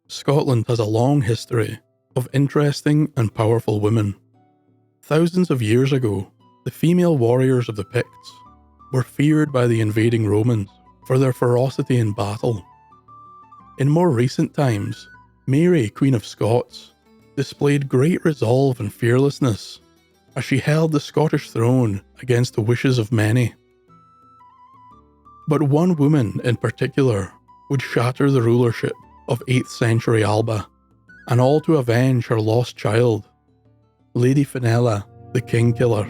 Scotland has a long history of interesting and powerful women. Thousands of years ago, the female warriors of the Picts were feared by the invading Romans for their ferocity in battle. In more recent times, Mary Queen of Scots displayed great resolve and fearlessness as she held the Scottish throne against the wishes of many. But one woman in particular would shatter the rulership of 8th century Alba, and all to avenge her lost child, Lady Finella the King Killer.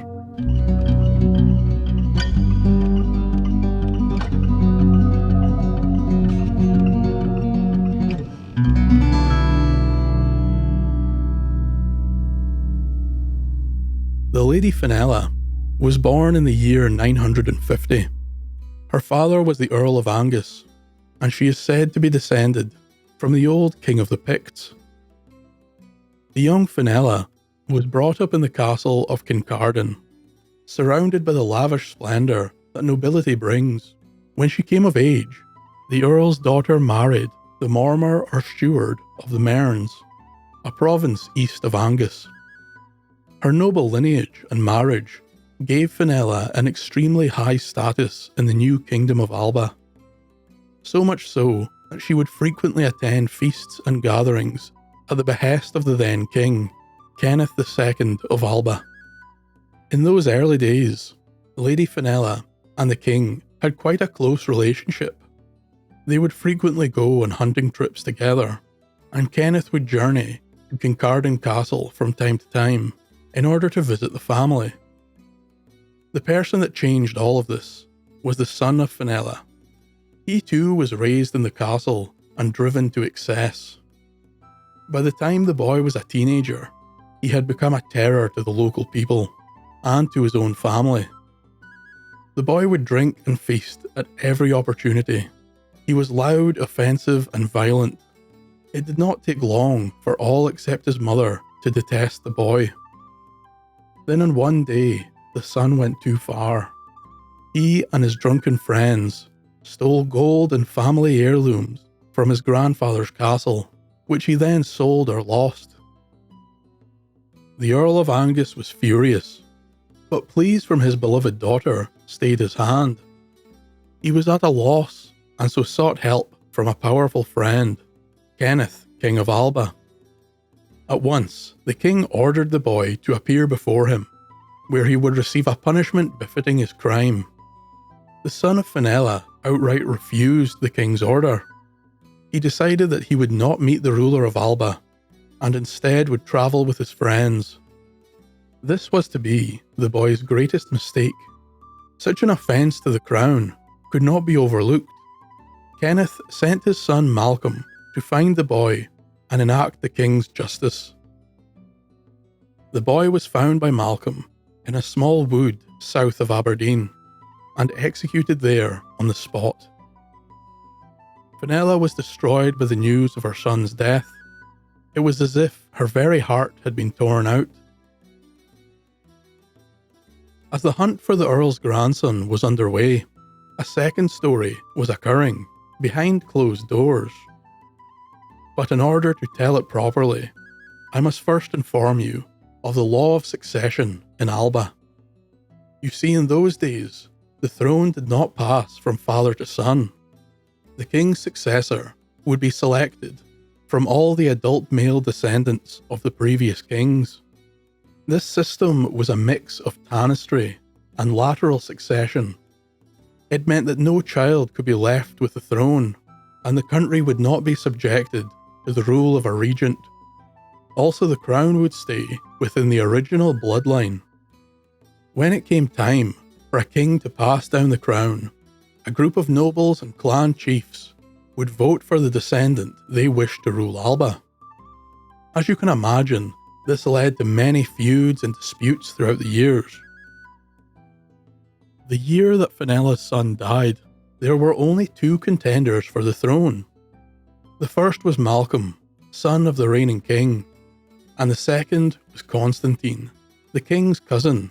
The Lady Finella was born in the year 950. Her father was the Earl of Angus, and she is said to be descended from the old King of the Picts. The young Finella was brought up in the castle of Kincardine, surrounded by the lavish splendour that nobility brings. When she came of age, the Earl's daughter married the Mormer or steward of the Mearns, a province east of Angus. Her noble lineage and marriage gave Finella an extremely high status in the new kingdom of Alba, so much so that she would frequently attend feasts and gatherings at the behest of the then King Kenneth II of Alba. In those early days, Lady Finella and the King had quite a close relationship. They would frequently go on hunting trips together, and Kenneth would journey to Kincardine Castle from time to time in order to visit the family. The person that changed all of this was the son of Finella. He too was raised in the castle and driven to excess. By the time the boy was a teenager, he had become a terror to the local people and to his own family. The boy would drink and feast at every opportunity. He was loud, offensive, and violent. It did not take long for all except his mother to detest the boy. Then on one day, the son went too far. He and his drunken friends stole gold and family heirlooms from his grandfather's castle, which he then sold or lost. The Earl of Angus was furious, but pleas from his beloved daughter stayed his hand. He was at a loss, and so sought help from a powerful friend, Kenneth, King of Alba. At once, the king ordered the boy to appear before him, where he would receive a punishment befitting his crime. The son of Finella outright refused the king's order. He decided that he would not meet the ruler of Alba, and instead would travel with his friends. This was to be the boy's greatest mistake. Such an offence to the crown could not be overlooked. Kenneth sent his son Malcolm to find the boy and enact the king's justice. The boy was found by Malcolm in a small wood south of Aberdeen, and executed there on the spot. Finella was destroyed by the news of her son's death. It was as if her very heart had been torn out. As the hunt for the Earl's grandson was underway, a second story was occurring behind closed doors. But in order to tell it properly, I must first inform you of the law of succession in Alba. You see, in those days, the throne did not pass from father to son. The king's successor would be selected from all the adult male descendants of the previous kings. This system was a mix of tanistry and lateral succession. It meant that no child could be left with the throne, and the country would not be subjected to the rule of a regent. Also, the crown would stay within the original bloodline. When it came time for a king to pass down the crown, a group of nobles and clan chiefs would vote for the descendant they wished to rule Alba. As you can imagine, this led to many feuds and disputes throughout the years. The year that Finella's son died, there were only 2 contenders for the throne. The first was Malcolm, son of the reigning king, and the second was Constantine, the king's cousin.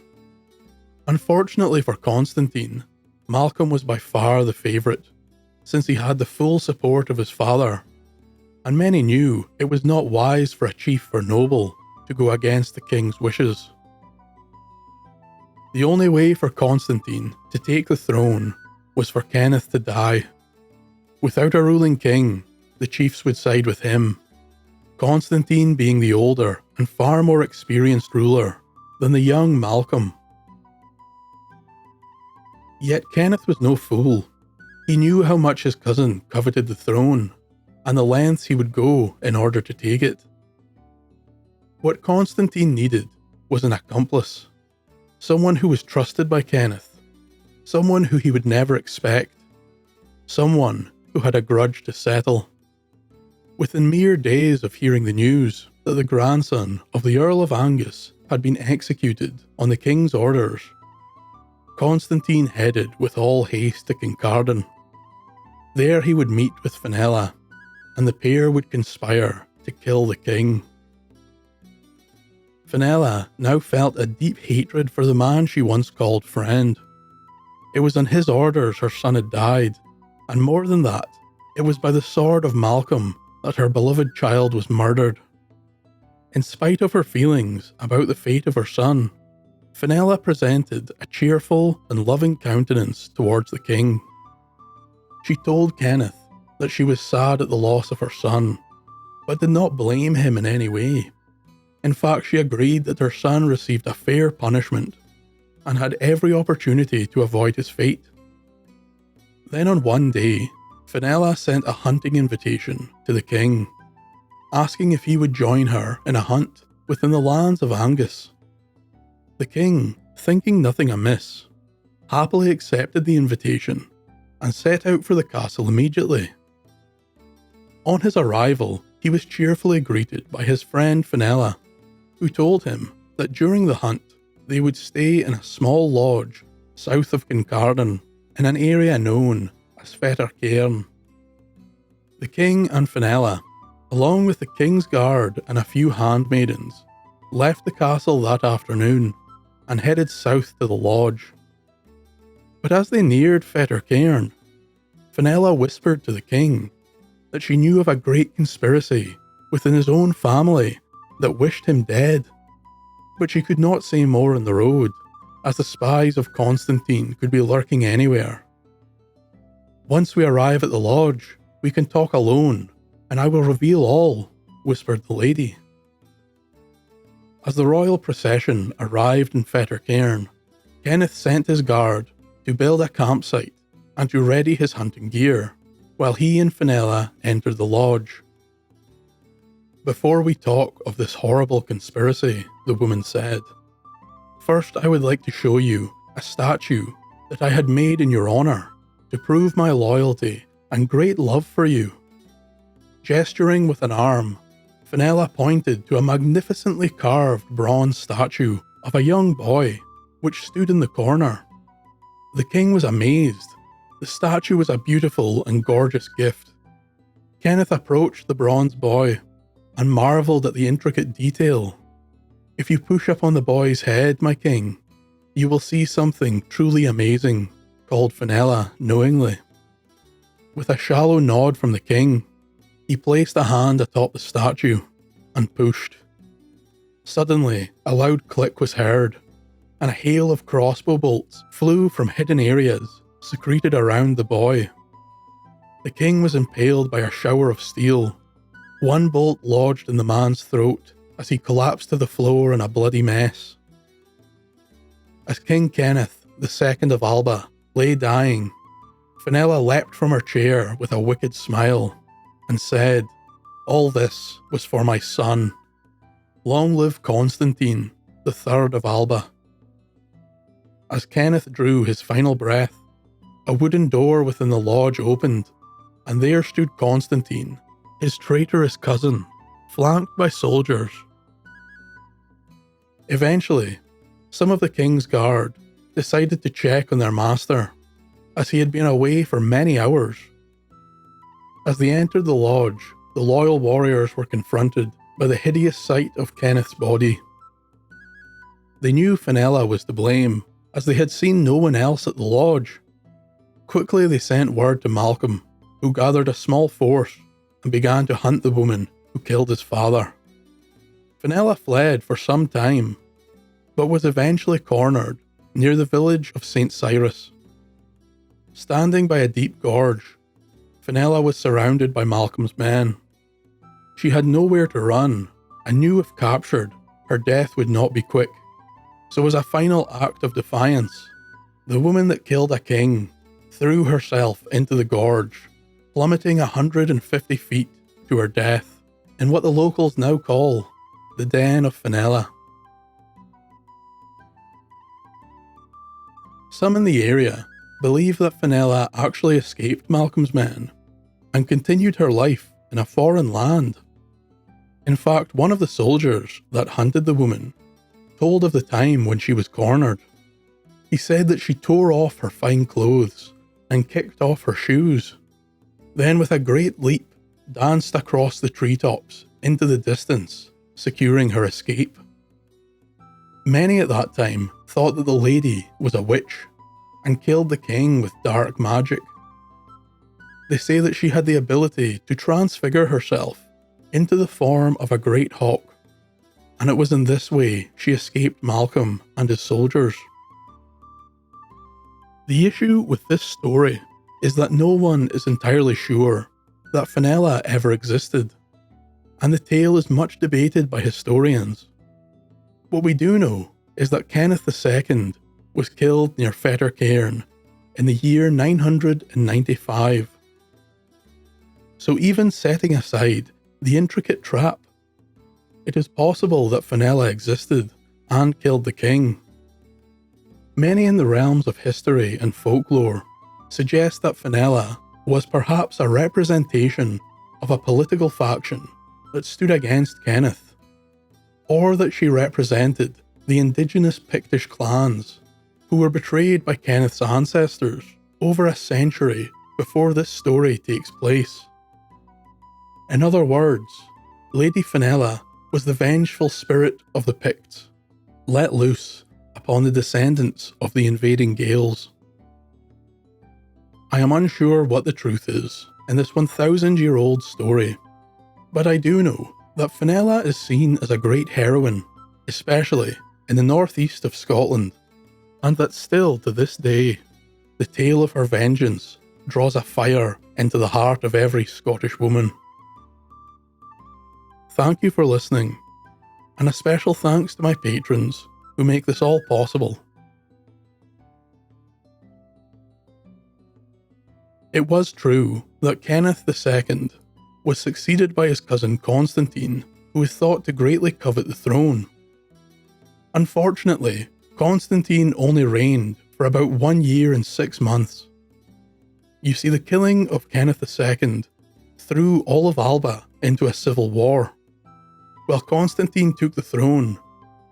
Unfortunately for Constantine, Malcolm was by far the favourite, since he had the full support of his father, and many knew it was not wise for a chief or noble to go against the king's wishes. The only way for Constantine to take the throne was for Kenneth to die. Without a ruling king, the chiefs would side with him, Constantine being the older and far more experienced ruler than the young Malcolm. Yet Kenneth was no fool. He knew how much his cousin coveted the throne, and the lengths he would go in order to take it. What Constantine needed was an accomplice, someone who was trusted by Kenneth, someone who he would never expect, someone who had a grudge to settle. Within mere days of hearing the news that the grandson of the Earl of Angus had been executed on the king's orders, Constantine headed with all haste to Kincardine. There he would meet with Finella, and the pair would conspire to kill the king. Finella now felt a deep hatred for the man she once called friend. It was on his orders her son had died, and more than that, it was by the sword of Malcolm that her beloved child was murdered. In spite of her feelings about the fate of her son, Finella presented a cheerful and loving countenance towards the king. She told Kenneth that she was sad at the loss of her son, but did not blame him in any way. In fact, she agreed that her son received a fair punishment and had every opportunity to avoid his fate. Then on one day, Finella sent a hunting invitation to the king, asking if he would join her in a hunt within the lands of Angus. The king, thinking nothing amiss, happily accepted the invitation and set out for the castle immediately. On his arrival, he was cheerfully greeted by his friend Finella, who told him that during the hunt they would stay in a small lodge south of Kincardine in an area known as Ferocity. The king and Finella, along with the king's guard and a few handmaidens, left the castle that afternoon and headed south to the lodge. But as they neared Ferocity, Finella whispered to the king that she knew of a great conspiracy within his own family that wished him dead, but she could not say more on the road, as the spies of Constantine could be lurking anywhere. "Once we arrive at the lodge, we can talk alone, and I will reveal all," whispered the lady. As the royal procession arrived in Ferocity, Kenneth sent his guard to build a campsite and to ready his hunting gear, while he and Finella entered the lodge. "Before we talk of this horrible conspiracy," the woman said, "first I would like to show you a statue that I had made in your honour to prove my loyalty and great love for you." Gesturing with an arm, Finella pointed to a magnificently carved bronze statue of a young boy which stood in the corner. The king was amazed. The statue was a beautiful and gorgeous gift. Kenneth approached the bronze boy and marvelled at the intricate detail. "If you push up on the boy's head, my king, you will see something truly amazing," called Finella knowingly. With a shallow nod from the king, he placed a hand atop the statue and pushed. Suddenly, a loud click was heard, and a hail of crossbow bolts flew from hidden areas secreted around the boy. The king was impaled by a shower of steel. One bolt lodged in the man's throat as he collapsed to the floor in a bloody mess. As King Kenneth II of Alba lay dying, Finella leapt from her chair with a wicked smile and said, "All this was for my son. Long live Constantine III of Alba." As Kenneth drew his final breath, a wooden door within the lodge opened, and there stood Constantine, his traitorous cousin, flanked by soldiers. Eventually, some of the king's guard decided to check on their master, as he had been away for many hours. As they entered the lodge, the loyal warriors were confronted by the hideous sight of Kenneth's body. They knew Finella was to blame, as they had seen no one else at the lodge. Quickly they sent word to Malcolm, who gathered a small force and began to hunt the woman who killed his father. Finella fled for some time, but was eventually cornered near the village of St. Cyrus. Standing by a deep gorge, Finella was surrounded by Malcolm's men. She had nowhere to run and knew if captured, her death would not be quick. So as a final act of defiance, the woman that killed a king threw herself into the gorge, plummeting 150 feet to her death in what the locals now call the Den of Finella. Some in the area believe that Finella actually escaped Malcolm's men and continued her life in a foreign land. In fact, one of the soldiers that hunted the woman told of the time when she was cornered. He said that she tore off her fine clothes and kicked off her shoes, then with a great leap danced across the treetops into the distance, securing her escape. Many at that time thought that the lady was a witch and killed the king with dark magic. They say that she had the ability to transfigure herself into the form of a great hawk, and it was in this way she escaped Malcolm and his soldiers. The issue with this story is that no one is entirely sure that Finella ever existed, and the tale is much debated by historians. What we do know is that Kenneth II was killed near Fetter Cairn in the year 995. So even setting aside the intricate trap, it is possible that Finella existed and killed the king. Many in the realms of history and folklore suggest that Finella was perhaps a representation of a political faction that stood against Kenneth, or that she represented the indigenous Pictish clans who were betrayed by Kenneth's ancestors over a century before this story takes place. In other words, Lady Finella was the vengeful spirit of the Picts, let loose upon the descendants of the invading Gaels. I am unsure what the truth is in this 1,000-year-old story, but I do know that Finella is seen as a great heroine, especially in the northeast of Scotland, and that still to this day, the tale of her vengeance draws a fire into the heart of every Scottish woman. Thank you for listening, and a special thanks to my patrons who make this all possible. It was true that Kenneth II was succeeded by his cousin Constantine, who is thought to greatly covet the throne. Unfortunately, Constantine only reigned for about 1 year and 6 months. You see, the killing of Kenneth II threw all of Alba into a civil war. While Constantine took the throne,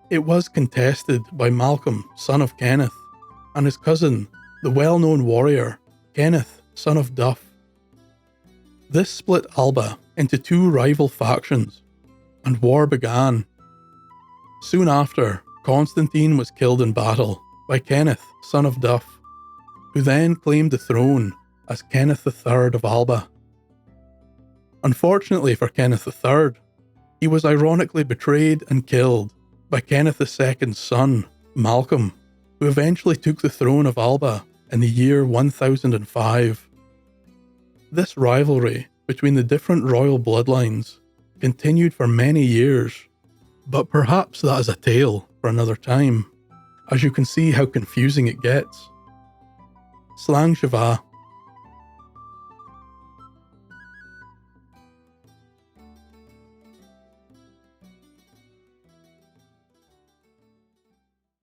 it was contested by Malcolm, son of Kenneth, and his cousin, the well-known warrior, Kenneth, son of Duff. This split Alba into 2 rival factions, and war began. Soon after, Constantine was killed in battle by Kenneth, son of Duff, who then claimed the throne as Kenneth III of Alba. Unfortunately for Kenneth III, he was ironically betrayed and killed by Kenneth II's son, Malcolm, who eventually took the throne of Alba in the year 1005. This rivalry between the different royal bloodlines continued for many years, but perhaps that is a tale for another time, as you can see how confusing it gets. Slang Shiva.